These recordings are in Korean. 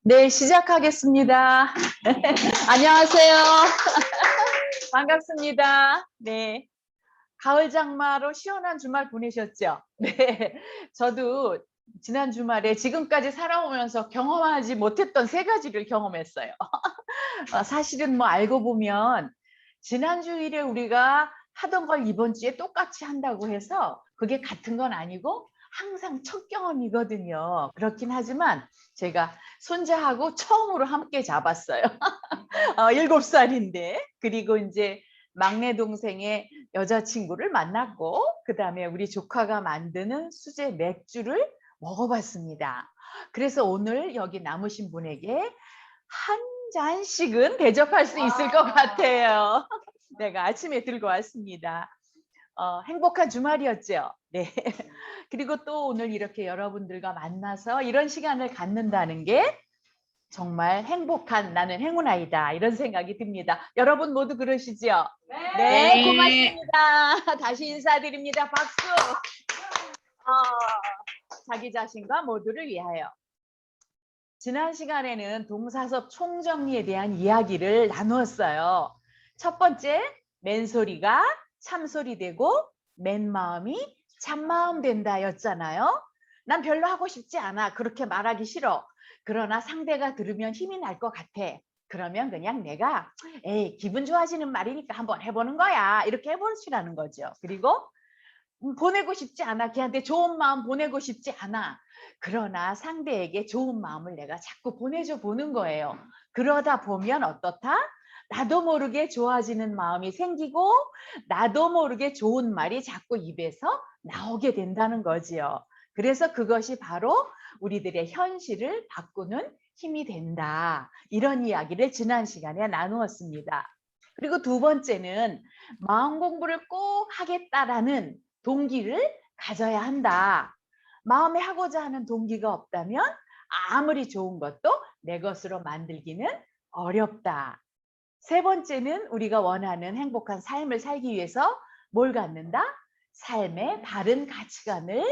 네, 시작하겠습니다. 안녕하세요. 반갑습니다. 네. 가을 장마로 시원한 주말 보내셨죠? 네. 저도 지난 주말에 지금까지 살아오면서 경험하지 못했던 세 가지를 경험했어요. 사실은 뭐 알고 보면 지난 주일에 우리가 하던 걸 이번 주에 똑같이 한다고 해서 그게 같은 건 아니고 항상 첫 경험이거든요. 그렇긴 하지만 제가 손자하고 처음으로 함께 잡았어요. 7살인데. 그리고 이제 막내 동생의 여자친구를 만났고 그다음에 우리 조카가 만드는 수제 맥주를 먹어봤습니다. 그래서 오늘 여기 남으신 분에게 한 잔씩은 대접할 수 있을 것 같아요. 내가 아침에 들고 왔습니다. 행복한 주말이었죠. 네. 그리고 또 오늘 이렇게 여러분들과 만나서 이런 시간을 갖는다는 게 정말 행복한 나는 행운아이다 이런 생각이 듭니다. 여러분 모두 그러시죠? 네, 고맙습니다. 다시 인사드립니다. 박수. 자기 자신과 모두를 위하여. 지난 시간에는 동사섭 총정리에 대한 이야기를 나누었어요. 첫 번째, 맨소리가 참소리 되고 맨마음이 참마음 된다 였잖아요. 난 별로 하고 싶지 않아. 그렇게 말하기 싫어. 그러나 상대가 들으면 힘이 날 것 같아. 그러면 그냥 내가 에이 기분 좋아지는 말이니까 한번 해보는 거야. 이렇게 해보시라는 거죠. 그리고 보내고 싶지 않아. 걔한테 좋은 마음 보내고 싶지 않아. 그러나 상대에게 좋은 마음을 내가 자꾸 보내줘 보는 거예요. 그러다 보면 어떻다? 나도 모르게 좋아지는 마음이 생기고 나도 모르게 좋은 말이 자꾸 입에서 나오게 된다는 거지요. 그래서 그것이 바로 우리들의 현실을 바꾸는 힘이 된다. 이런 이야기를 지난 시간에 나누었습니다. 그리고 두 번째는 마음 공부를 꼭 하겠다라는 동기를 가져야 한다. 마음에 하고자 하는 동기가 없다면 아무리 좋은 것도 내 것으로 만들기는 어렵다. 세 번째는 우리가 원하는 행복한 삶을 살기 위해서 뭘 갖는다? 삶의 바른 가치관을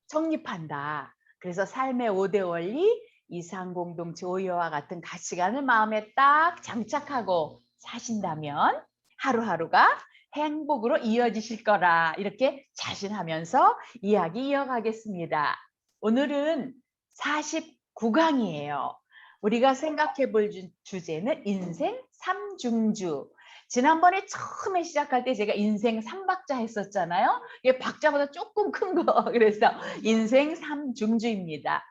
정립한다. 그래서 삶의 5대 원리, 이상공동체 5요와 같은 가치관을 마음에 딱 장착하고 사신다면 하루하루가 행복으로 이어지실 거라 이렇게 자신하면서 이야기 이어가겠습니다. 오늘은 49강이에요. 우리가 생각해 볼 주제는 인생 삼중주. 지난번에 처음에 시작할 때 제가 인생 3박자 했었잖아요. 이게 박자보다 조금 큰 거. 그래서 인생 삼중주입니다.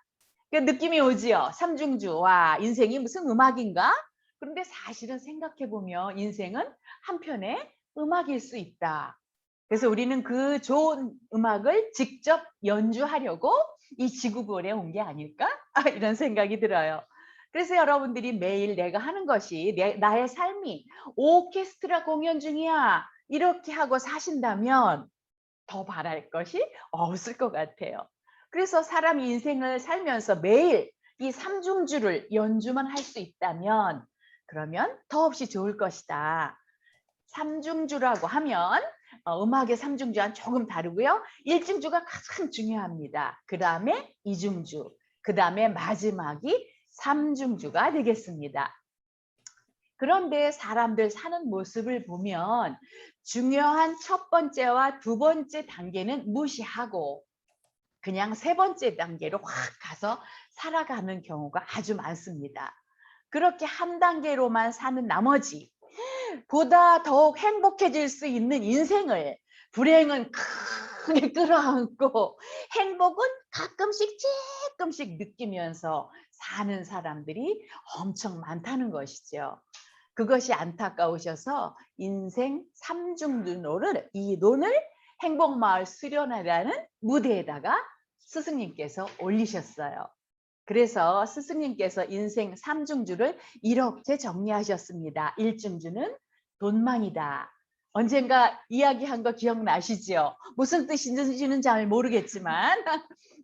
느낌이 오지요? 삼중주. 와, 인생이 무슨 음악인가? 그런데 사실은 생각해 보면 인생은 한편의 음악일 수 있다. 그래서 우리는 그 좋은 음악을 직접 연주하려고 이 지구본에 온 게 아닐까? 이런 생각이 들어요. 그래서 여러분들이 매일 내가 하는 것이 나의 삶이 오케스트라 공연 중이야. 이렇게 하고 사신다면 더 바랄 것이 없을 것 같아요. 그래서 사람이 인생을 살면서 매일 이 삼중주를 연주만 할 수 있다면 그러면 더없이 좋을 것이다. 삼중주라고 하면 음악의 삼중주와는 조금 다르고요. 일중주가 가장 중요합니다. 그 다음에 이중주, 그 다음에 마지막이 삼중주가 되겠습니다. 그런데 사람들 사는 모습을 보면 중요한 첫 번째와 두 번째 단계는 무시하고 그냥 세 번째 단계로 확 가서 살아가는 경우가 아주 많습니다. 그렇게 한 단계로만 사는 나머지 보다 더욱 행복해질 수 있는 인생을 불행은 크게 끌어안고 행복은 가끔씩 조금씩 느끼면서 사는 사람들이 엄청 많다는 것이죠. 그것이 안타까우셔서 인생 삼중론을 이 논을 행복마을 수련회라는 무대에다가 스승님께서 올리셨어요. 그래서 스승님께서 인생 삼중주를 이렇게 정리하셨습니다. 일중주는 돈망이다. 언젠가 이야기한 거 기억나시죠? 무슨 뜻인지는 잘 모르겠지만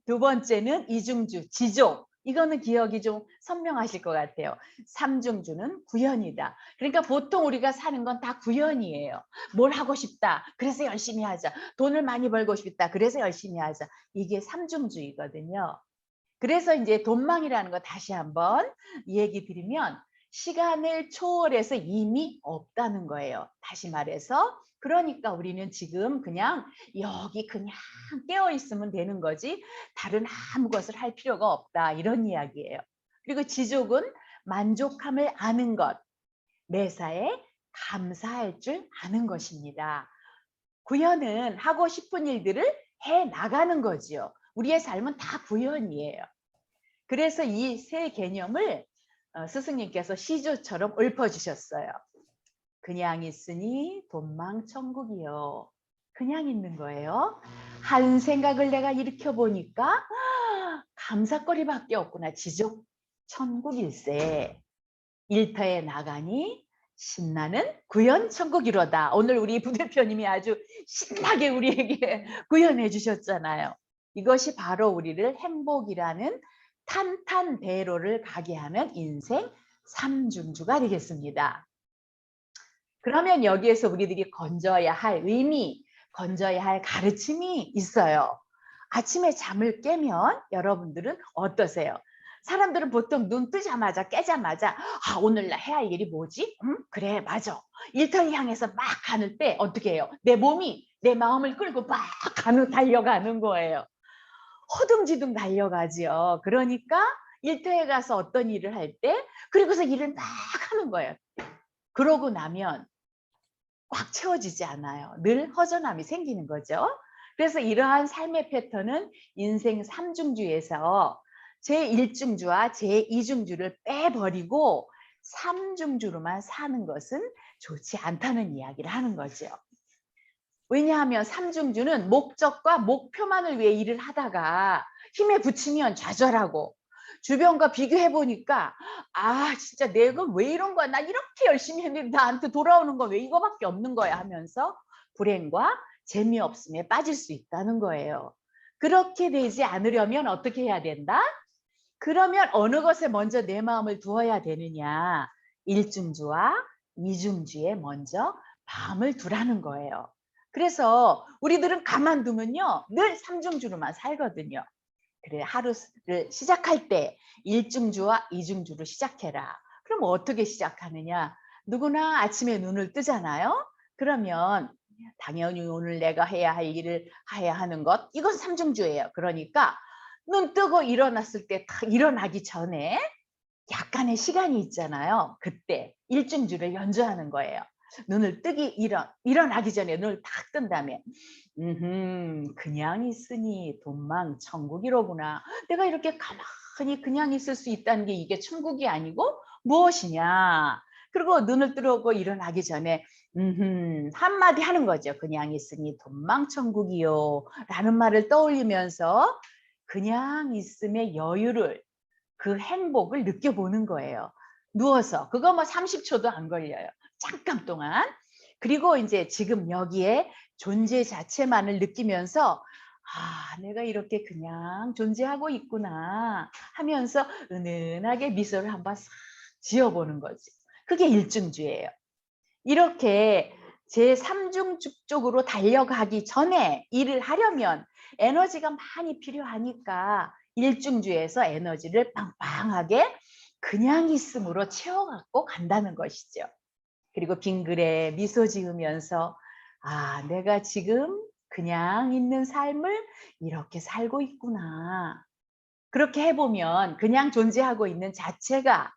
두 번째는 이중주, 지족. 이거는 기억이 좀 선명하실 것 같아요. 삼중주는 구현이다. 그러니까 보통 우리가 사는 건 다 구현이에요. 뭘 하고 싶다. 그래서 열심히 하자. 돈을 많이 벌고 싶다. 그래서 열심히 하자. 이게 삼중주의거든요. 그래서 이제 돈망이라는 거 다시 한번 얘기 드리면 시간을 초월해서 이미 없다는 거예요. 다시 말해서 그러니까 우리는 지금 그냥 여기 그냥 깨어 있으면 되는 거지 다른 아무 것을 할 필요가 없다 이런 이야기예요. 그리고 지족은 만족함을 아는 것, 매사에 감사할 줄 아는 것입니다. 구현은 하고 싶은 일들을 해 나가는 거지요. 우리의 삶은 다 구현이에요. 그래서 이 세 개념을 스승님께서 시조처럼 읊어주셨어요. 그냥 있으니 돈망천국이요. 그냥 있는 거예요. 한 생각을 내가 일으켜 보니까 감사거리밖에 없구나. 지족 천국일세. 일터에 나가니 신나는 구현 천국이로다. 오늘 우리 부대표님이 아주 신나게 우리에게 구현해 주셨잖아요. 이것이 바로 우리를 행복이라는 탄탄대로를 가게 하는 인생 삼중주가 되겠습니다. 그러면 여기에서 우리들이 건져야 할 의미, 건져야 할 가르침이 있어요. 아침에 잠을 깨면 여러분들은 어떠세요? 사람들은 보통 눈 뜨자마자 깨자마자 오늘 날 해야 할 일이 뭐지? 그래 맞아. 일터를 향해서 막 가는 때 어떻게 해요? 내 몸이 내 마음을 끌고 막 달려가는 거예요. 허둥지둥 달려가지요. 그러니까 일터에 가서 어떤 일을 할 때 그리고서 일을 막 하는 거예요. 그러고 나면 꽉 채워지지 않아요. 늘 허전함이 생기는 거죠. 그래서 이러한 삶의 패턴은 인생 삼중주에서 제1중주와 제2중주를 빼버리고 삼중주로만 사는 것은 좋지 않다는 이야기를 하는 거죠. 왜냐하면 삼중주는 목적과 목표만을 위해 일을 하다가 힘에 부치면 좌절하고 주변과 비교해 보니까 진짜 내가 왜 이런 거야? 난 이렇게 열심히 했는데 나한테 돌아오는 건 왜 이거밖에 없는 거야 하면서 불행과 재미없음에 빠질 수 있다는 거예요. 그렇게 되지 않으려면 어떻게 해야 된다? 그러면 어느 것에 먼저 내 마음을 두어야 되느냐? 일중주와 이중주에 먼저 마음을 두라는 거예요. 그래서 우리들은 가만두면요 늘 삼중주로만 살거든요. 그래 하루를 시작할 때 일중주와 이중주로 시작해라. 그럼 어떻게 시작하느냐? 누구나 아침에 눈을 뜨잖아요. 그러면 당연히 오늘 내가 해야 할 일을 해야 하는 것 이건 삼중주예요. 그러니까 눈 뜨고 일어났을 때 딱 일어나기 전에 약간의 시간이 있잖아요. 그때 일중주를 연주하는 거예요. 눈을 뜨기 일어나기 전에 눈을 딱 뜬 다음에 그냥 있으니 돈망 천국이로구나. 내가 이렇게 가만히 그냥 있을 수 있다는 게 이게 천국이 아니고 무엇이냐. 그리고 눈을 뜨고 일어나기 전에 한마디 하는 거죠. 그냥 있으니 돈망 천국이요 라는 말을 떠올리면서 그냥 있음의 여유를 그 행복을 느껴보는 거예요. 누워서 그거 뭐 30초도 안 걸려요. 잠깐 동안. 그리고 이제 지금 여기에 존재 자체만을 느끼면서 내가 이렇게 그냥 존재하고 있구나 하면서 은은하게 미소를 한번 싹 지어보는 거지. 그게 일중주예요. 이렇게 제3중 쪽으로 달려가기 전에 일을 하려면 에너지가 많이 필요하니까 일중주에서 에너지를 빵빵하게 그냥 있음으로 채워갖고 간다는 것이죠. 그리고 빙그레 미소 지으면서 내가 지금 그냥 있는 삶을 이렇게 살고 있구나. 그렇게 해보면 그냥 존재하고 있는 자체가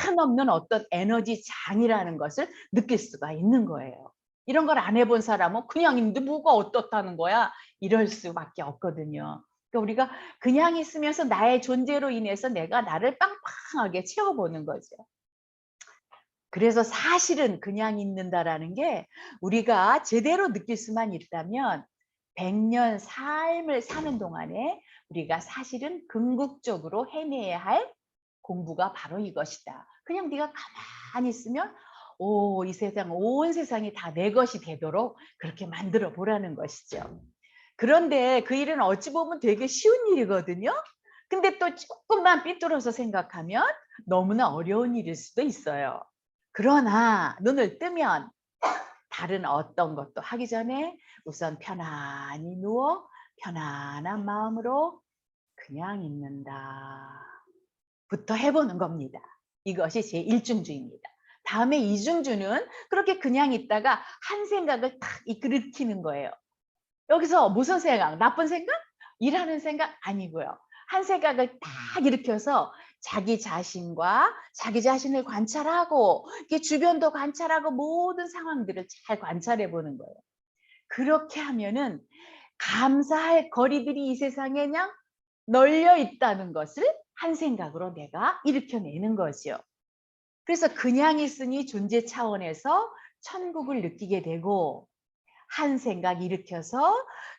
한없는 어떤 에너지 장이라는 것을 느낄 수가 있는 거예요. 이런 걸 안 해본 사람은 그냥 있는데 뭐가 어떻다는 거야? 이럴 수밖에 없거든요. 그러니까 우리가 그냥 있으면서 나의 존재로 인해서 내가 나를 빵빵하게 채워보는 거죠. 그래서 사실은 그냥 있는다라는 게 우리가 제대로 느낄 수만 있다면 100년 삶을 사는 동안에 우리가 사실은 궁극적으로 해내야 할 공부가 바로 이것이다. 그냥 네가 가만히 있으면 이 세상, 온 세상이 다 내 것이 되도록 그렇게 만들어 보라는 것이죠. 그런데 그 일은 어찌 보면 되게 쉬운 일이거든요. 근데 또 조금만 삐뚤어서 생각하면 너무나 어려운 일일 수도 있어요. 그러나 눈을 뜨면 다른 어떤 것도 하기 전에 우선 편안히 누워 편안한 마음으로 그냥 있는다 부터 해보는 겁니다. 이것이 제 1중주입니다. 다음에 2중주는 그렇게 그냥 있다가 한 생각을 탁 일으키는 거예요. 여기서 무슨 생각? 나쁜 생각? 일하는 생각? 아니고요. 한 생각을 딱 일으켜서 자기 자신과 자기 자신을 관찰하고 이렇게 주변도 관찰하고 모든 상황들을 잘 관찰해 보는 거예요. 그렇게 하면은 감사할 거리들이 이 세상에 그냥 널려 있다는 것을 한 생각으로 내가 일으켜내는 거죠. 그래서 그냥 있으니 존재 차원에서 천국을 느끼게 되고 한 생각 일으켜서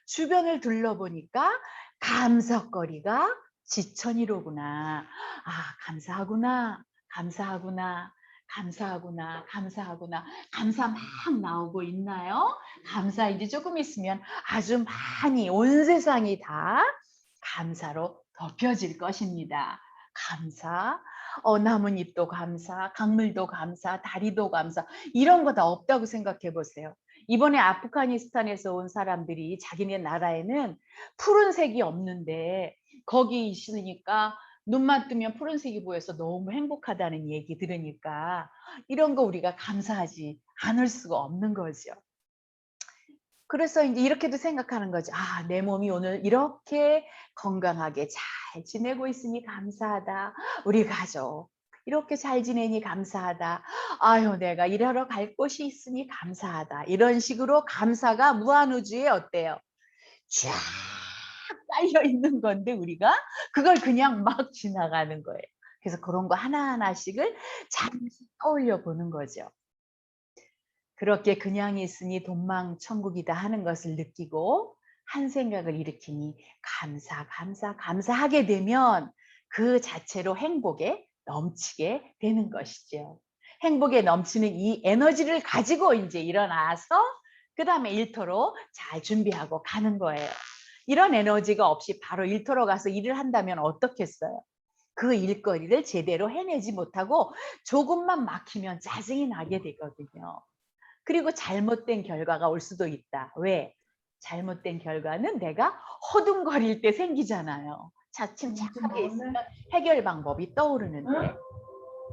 주변을 둘러보니까 감사거리가 지천이로구나. 아, 감사하구나. 감사하구나. 감사하구나. 감사하구나. 감사 막 나오고 있나요? 감사 이제 조금 있으면 아주 많이 온 세상이 다 감사로 덮여질 것입니다. 감사. 나뭇잎도 감사, 강물도 감사, 다리도 감사. 이런 거 다 없다고 생각해 보세요. 이번에 아프가니스탄에서 온 사람들이 자기네 나라에는 푸른색이 없는데 거기 있으니까 눈만 뜨면 푸른색이 보여서 너무 행복하다는 얘기 들으니까 이런 거 우리가 감사하지 않을 수가 없는 거죠. 그래서 이제 이렇게도 생각하는 거죠. 아, 내 몸이 오늘 이렇게 건강하게 잘 지내고 있으니 감사하다. 우리 가족 이렇게 잘 지내니 감사하다. 아유, 내가 일하러 갈 곳이 있으니 감사하다. 이런 식으로 감사가 무한우주에 어때요? 쫙 깔려 있는 건데 우리가 그걸 그냥 막 지나가는 거예요. 그래서 그런 거 하나하나씩을 잠시 떠올려 보는 거죠. 그렇게 그냥 있으니 돈망천국이다 하는 것을 느끼고 한 생각을 일으키니 감사, 감사, 감사하게 되면 그 자체로 행복에 넘치게 되는 것이죠. 행복에 넘치는 이 에너지를 가지고 이제 일어나서 그 다음에 일터로 잘 준비하고 가는 거예요. 이런 에너지가 없이 바로 일터로 가서 일을 한다면 어떻겠어요? 그 일거리를 제대로 해내지 못하고 조금만 막히면 짜증이 나게 되거든요. 그리고 잘못된 결과가 올 수도 있다. 왜? 잘못된 결과는 내가 허둥거릴 때 생기잖아요. 침착하게 있으면 해결 방법이 떠오르는데.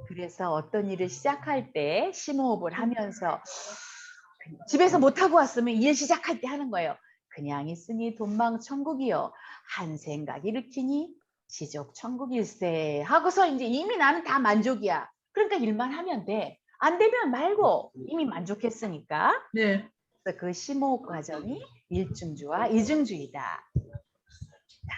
그래서 어떤 일을 시작할 때 심호흡을 하면서 집에서 못하고 왔으면 일 시작할 때 하는 거예요. 그냥 있으니 돈망천국이요. 한 생각 일으키니 지족천국일세. 하고서 이제 이미 나는 다 만족이야. 그러니까 일만 하면 돼. 안 되면 말고 이미 만족했으니까. 네. 그래서 그 심호흡 과정이 1중주와 2중주이다.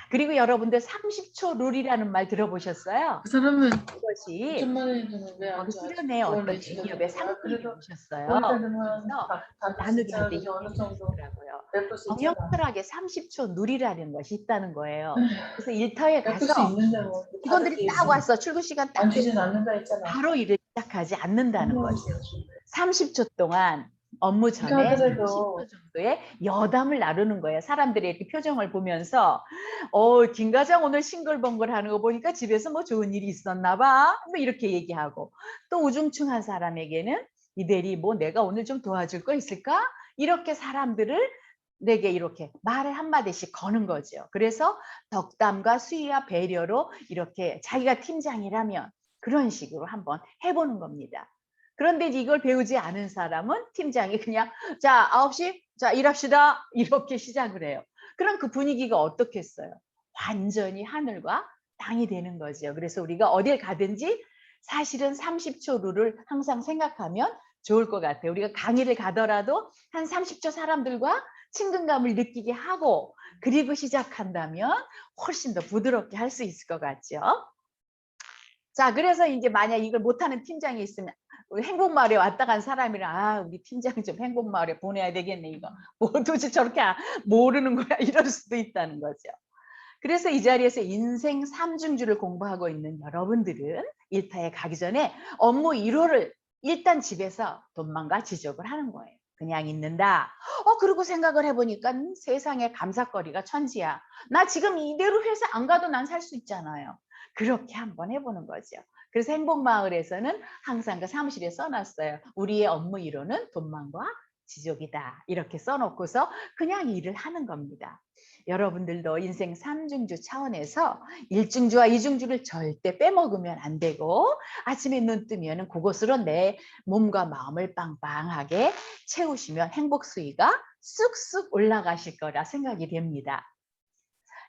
그리고 여러분들 30초 룰이라는 말 들어보셨어요? 그 사람은 이것이 5천만 원이 드는 왜안 어느 좋아? 수련회 어떤 대기업의 상무님이 오셨어요. 그래서 나누게 할 때 이런 어느 얘기 정도 하시더라고요. 베풀 수 있잖아. 정형철학의 30초 룰이라는 것이 있다는 거예요. 그래서 일터에 베풀 수 가서 있는데 뭐 직원들이 딱 와서 출근 시간 딱 안 되면 주진 않는다 했잖아. 바로 일을 시작하지 않는다는 거죠. 30초 동안 업무 전에 하더라도 30초 정도의 여담을 나누는 거예요. 사람들이 이렇게 표정을 보면서 김 과장 오늘 싱글벙글 하는 거 보니까 집에서 뭐 좋은 일이 있었나 봐. 뭐 이렇게 얘기하고 또 우중충한 사람에게는 이 대리 뭐 내가 오늘 좀 도와줄 거 있을까? 이렇게 사람들을 내게 이렇게 말을 한마디씩 거는 거죠. 그래서 덕담과 수위와 배려로 이렇게 자기가 팀장이라면 그런 식으로 한번 해보는 겁니다. 그런데 이걸 배우지 않은 사람은 팀장이 그냥 자 9시 자 일합시다 이렇게 시작을 해요. 그럼 그 분위기가 어떻겠어요? 완전히 하늘과 땅이 되는 거죠. 그래서 우리가 어딜 가든지 사실은 30초 룰을 항상 생각하면 좋을 것 같아요. 우리가 강의를 가더라도 한 30초 사람들과 친근감을 느끼게 하고 그리고 시작한다면 훨씬 더 부드럽게 할 수 있을 것 같죠. 자, 그래서 이제 만약 이걸 못하는 팀장이 있으면 우리 행복마을에 왔다 간 사람이랑 우리 팀장 좀 행복마을에 보내야 되겠네 이거. 뭐 도대체 저렇게 모르는 거야 이럴 수도 있다는 거죠. 그래서 이 자리에서 인생 3중주를 공부하고 있는 여러분들은 일터에 가기 전에 업무 1호를 일단 집에서 돈만과 지족을 하는 거예요. 그냥 있는다. 그리고 생각을 해보니까 세상에 감사거리가 천지야. 나 지금 이대로 회사 안 가도 난 살 수 있잖아요. 그렇게 한번 해보는 거죠. 그래서 행복마을에서는 항상 그 사무실에 써놨어요. 우리의 업무 1호는 돈만과 지족이다 이렇게 써놓고서 그냥 일을 하는 겁니다. 여러분들도 인생 삼중주 차원에서 일중주와 이중주를 절대 빼먹으면 안 되고 아침에 눈 뜨면 그곳으로 내 몸과 마음을 빵빵하게 채우시면 행복 수위가 쑥쑥 올라가실 거라 생각이 됩니다.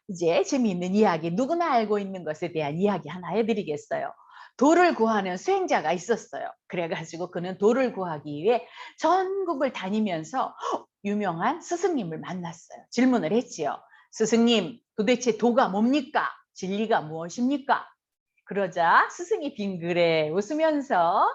이제 재미있는 이야기, 누구나 알고 있는 것에 대한 이야기 하나 해드리겠어요. 돌을 구하는 수행자가 있었어요. 그래가지고 그는 돌을 구하기 위해 전국을 다니면서 유명한 스승님을 만났어요. 질문을 했지요. 스승님, 도대체 도가 뭡니까? 진리가 무엇입니까? 그러자 스승이 빙그레 웃으면서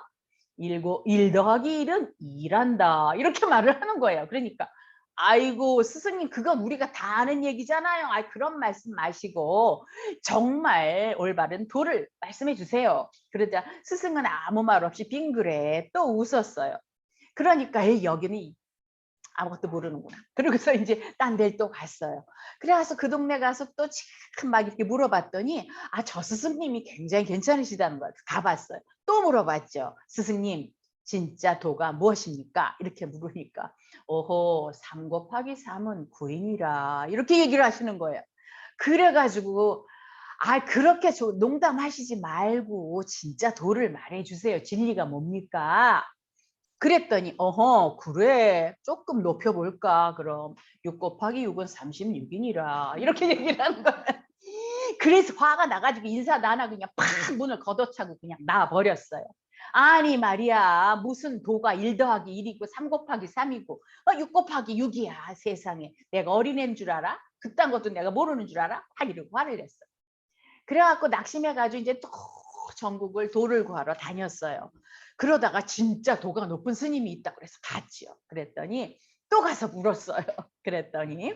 일 더하기 일은 일한다 이렇게 말을 하는 거예요. 그러니까 아이고 스승님 그건 우리가 다 아는 얘기잖아요. 아 그런 말씀 마시고 정말 올바른 도를 말씀해 주세요. 그러자 스승은 아무 말 없이 빙그레 또 웃었어요. 그러니까 에이, 여기는 아무것도 모르는구나. 그러고서 이제 딴 데를 또 갔어요. 그래서 그 동네 가서 또 막 이렇게 물어봤더니 아, 저 스승님이 굉장히 괜찮으시다는 거예요. 가봤어요. 또 물어봤죠. 스승님, 진짜 도가 무엇입니까? 이렇게 물으니까 오호, 3 곱하기 3은 9이니라 이렇게 얘기를 하시는 거예요. 그래가지고 아, 그렇게 농담하시지 말고 진짜 도를 말해주세요. 진리가 뭡니까? 그랬더니 어허 그래 조금 높여볼까 그럼 6 곱하기 6은 36이니라 이렇게 얘기를 하는 거야. 그래서 화가 나가지고 인사도 안 하고 그냥 팍 문을 걷어차고 그냥 나와버렸어요. 아니 말이야 무슨 도가 1 더하기 1이고 3 곱하기 3이고 6 곱하기 6이야 세상에 내가 어린애인 줄 알아? 그딴 것도 내가 모르는 줄 알아? 막 이러고 화를 냈어. 그래갖고 낙심해가지고 이제 또 전국을 도를 구하러 다녔어요. 그러다가 진짜 도가 높은 스님이 있다 그래서 갔지요. 그랬더니 또 가서 물었어요. 그랬더니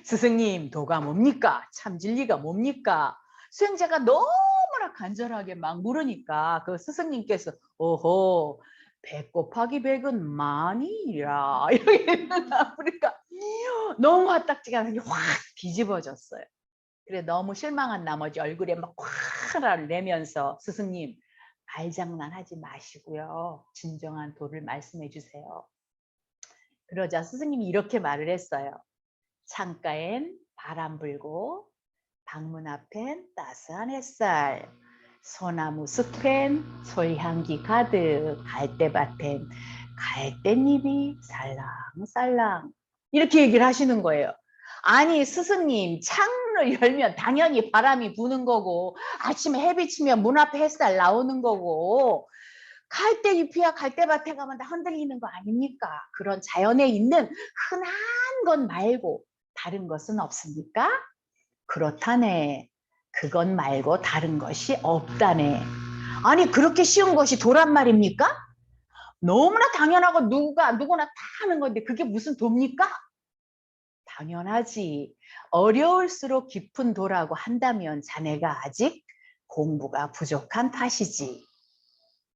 스승님 도가 뭡니까? 참 진리가 뭡니까? 수행자가 너무나 간절하게 막 물으니까 그 스승님께서 오호 100 곱하기 100은 만이라 이렇게 우리가 너무 화딱지가 확 뒤집어졌어요. 그래 너무 실망한 나머지 얼굴에 막 화를 내면서 스승님 말장난하지 마시고요. 진정한 도를 말씀해 주세요. 그러자 스승님이 이렇게 말을 했어요. 창가엔 바람 불고 방문 앞엔 따스한 햇살 소나무 숲엔 솔향기 가득 갈대밭엔 갈대잎이 살랑살랑 이렇게 얘기를 하시는 거예요. 아니 스승님 창을 열면 당연히 바람이 부는 거고 아침에 햇빛 치면 문 앞에 햇살 나오는 거고 갈대잎이야 갈대밭에 가면 다 흔들리는 거 아닙니까? 그런 자연에 있는 흔한 것 말고 다른 것은 없습니까? 그렇다네. 그것 말고 다른 것이 없다네. 아니 그렇게 쉬운 것이 도란 말입니까? 너무나 당연하고 누구나 다 하는 건데 그게 무슨 도입니까? 당연하지. 어려울수록 깊은 도라고 한다면 자네가 아직 공부가 부족한 탓이지.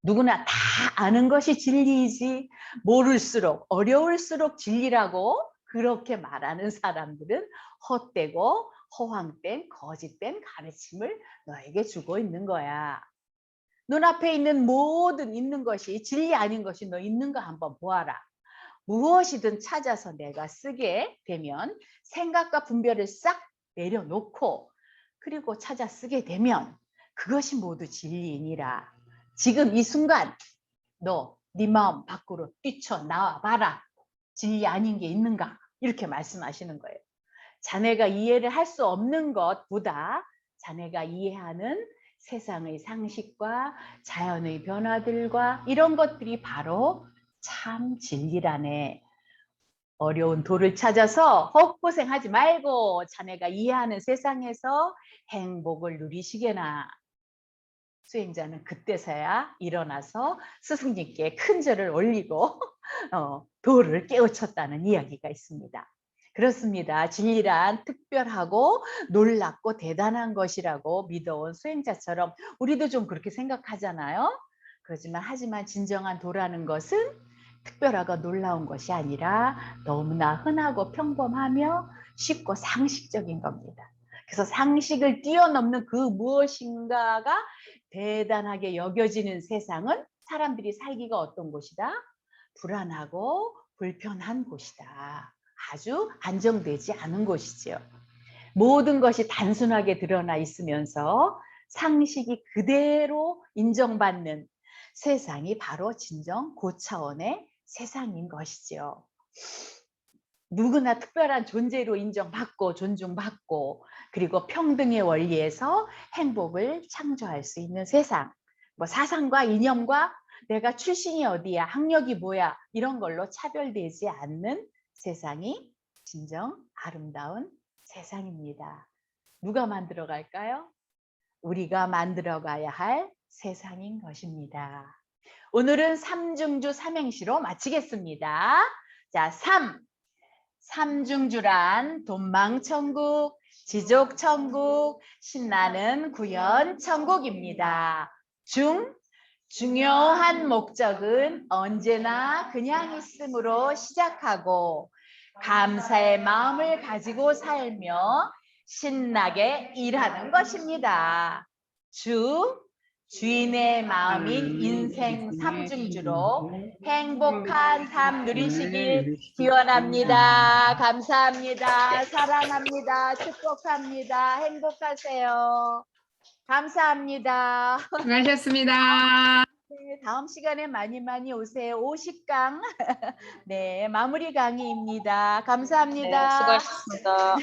누구나 다 아는 것이 진리이지 모를수록 어려울수록 진리라고 그렇게 말하는 사람들은 헛되고 허황된 거짓된 가르침을 너에게 주고 있는 거야. 눈앞에 있는 모든 있는 것이 진리 아닌 것이 너 있는 거 한번 보아라. 무엇이든 찾아서 내가 쓰게 되면 생각과 분별을 싹 내려놓고 그리고 찾아 쓰게 되면 그것이 모두 진리이니라. 지금 이 순간 너 네 마음 밖으로 뛰쳐나와 봐라. 진리 아닌 게 있는가? 이렇게 말씀하시는 거예요. 자네가 이해를 할 수 없는 것보다 자네가 이해하는 세상의 상식과 자연의 변화들과 이런 것들이 바로 참 진리라네. 어려운 도를 찾아서 헛고생하지 말고 자네가 이해하는 세상에서 행복을 누리시게나. 수행자는 그때서야 일어나서 스승님께 큰 절을 올리고 도를 깨우쳤다는 이야기가 있습니다. 그렇습니다. 진리란 특별하고 놀랍고 대단한 것이라고 믿어온 수행자처럼 우리도 좀 그렇게 생각하잖아요. 하지만 진정한 도라는 것은 특별하고 놀라운 것이 아니라 너무나 흔하고 평범하며 쉽고 상식적인 겁니다. 그래서 상식을 뛰어넘는 그 무엇인가가 대단하게 여겨지는 세상은 사람들이 살기가 어떤 곳이다? 불안하고 불편한 곳이다. 아주 안정되지 않은 곳이죠. 모든 것이 단순하게 드러나 있으면서 상식이 그대로 인정받는 세상이 바로 진정 고차원의 세상인 것이죠. 누구나 특별한 존재로 인정받고 존중받고 그리고 평등의 원리에서 행복을 창조할 수 있는 세상. 뭐 사상과 이념과 내가 출신이 어디야, 학력이 뭐야 이런 걸로 차별되지 않는 세상이 진정 아름다운 세상입니다. 누가 만들어 갈까요? 우리가 만들어 가야 할 세상인 것입니다. 오늘은 삼중주 삼행시로 마치겠습니다. 자, 삼중주란 돈망천국, 지족천국, 신나는 구연천국입니다. 중요한 목적은 언제나 그냥 있음으로 시작하고 감사의 마음을 가지고 살며 신나게 일하는 것입니다. 주인의 마음인 인생 삼중주로 행복한 삶 누리시길 기원합니다. 감사합니다. 사랑합니다. 축복합니다. 행복하세요. 감사합니다. 수고하셨습니다. 네, 다음 시간에 많이 오세요. 50강 네, 마무리 강의입니다. 감사합니다. 네, 수고하셨습니다.